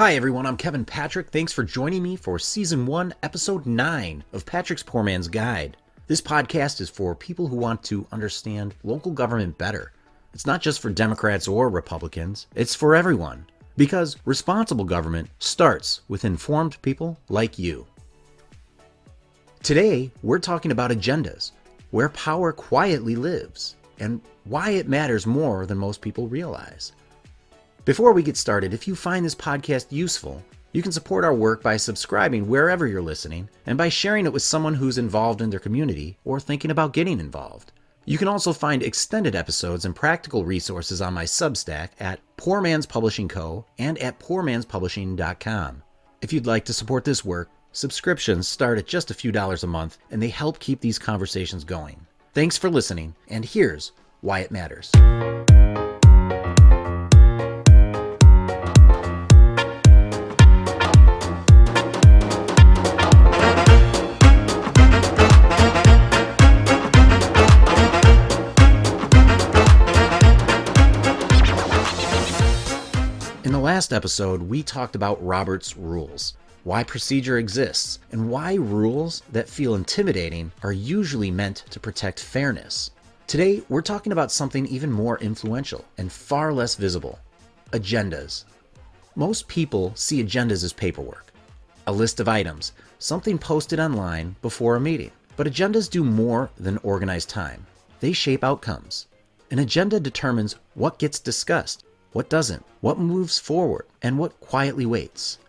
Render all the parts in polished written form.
Hi everyone, I'm Kevin Patrick. Thanks for joining me for Season 1, Episode 9 of Patrick's Poor Man's Guide. This podcast is for people who want to understand local government better. It's not just for Democrats or Republicans, it's for everyone. Because responsible government starts with informed people like you. Today, we're talking about agendas, where power quietly lives, and why it matters more than most people realize. Before we get started, if you find this podcast useful, you can support our work by subscribing wherever you're listening and by sharing it with someone who's involved in their community or thinking about getting involved. You can also find extended episodes and practical resources on my Substack at Poor Man's Publishing Co. and at poormanspublishing.com. If you'd like to support this work, subscriptions start at just a few dollars a month and they help keep these conversations going. Thanks for listening, and here's why it matters. In the last episode, we talked about Robert's Rules, why procedure exists, and why rules that feel intimidating are usually meant to protect fairness. Today, we're talking about something even more influential and far less visible: agendas. Most people see agendas as paperwork, a list of items, something posted online before a meeting. But agendas do more than organize time. They shape outcomes. An agenda determines what gets discussed, what doesn't, what moves forward, and what quietly waits.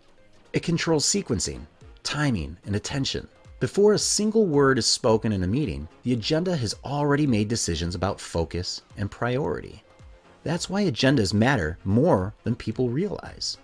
It controls sequencing, timing, and attention. Before a single word is spoken in a meeting, the agenda has already made decisions about focus and priority. That's why agendas matter more than people realize.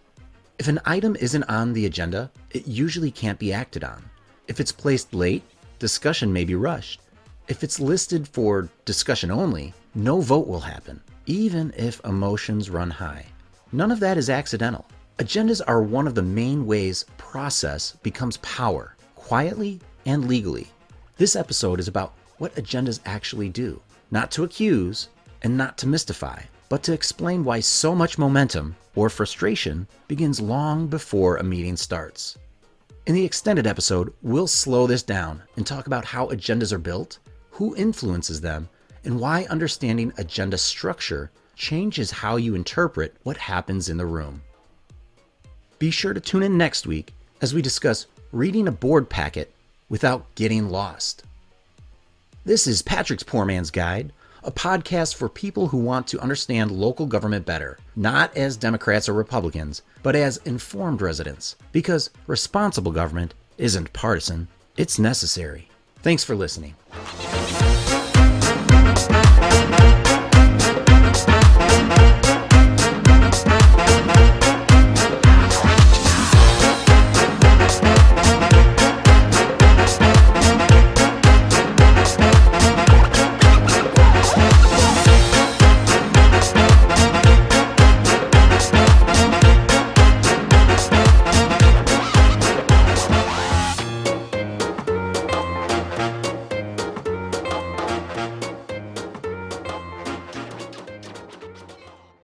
If an item isn't on the agenda, it usually can't be acted on. If it's placed late, discussion may be rushed. If it's listed for discussion only, no vote will happen, even if emotions run high. None of that is accidental. Agendas are one of the main ways process becomes power, quietly and legally. This episode is about what agendas actually do, not to accuse and not to mystify, but to explain why so much momentum or frustration begins long before a meeting starts. In the extended episode, we'll slow this down and talk about how agendas are built, who influences them, and why understanding agenda structure changes how you interpret what happens in the room. Be sure to tune in next week as we discuss reading a board packet without getting lost. This is Patrick's Poor Man's Guide, a podcast for people who want to understand local government better, not as Democrats or Republicans, but as informed residents, because responsible government isn't partisan, it's necessary. Thanks for listening.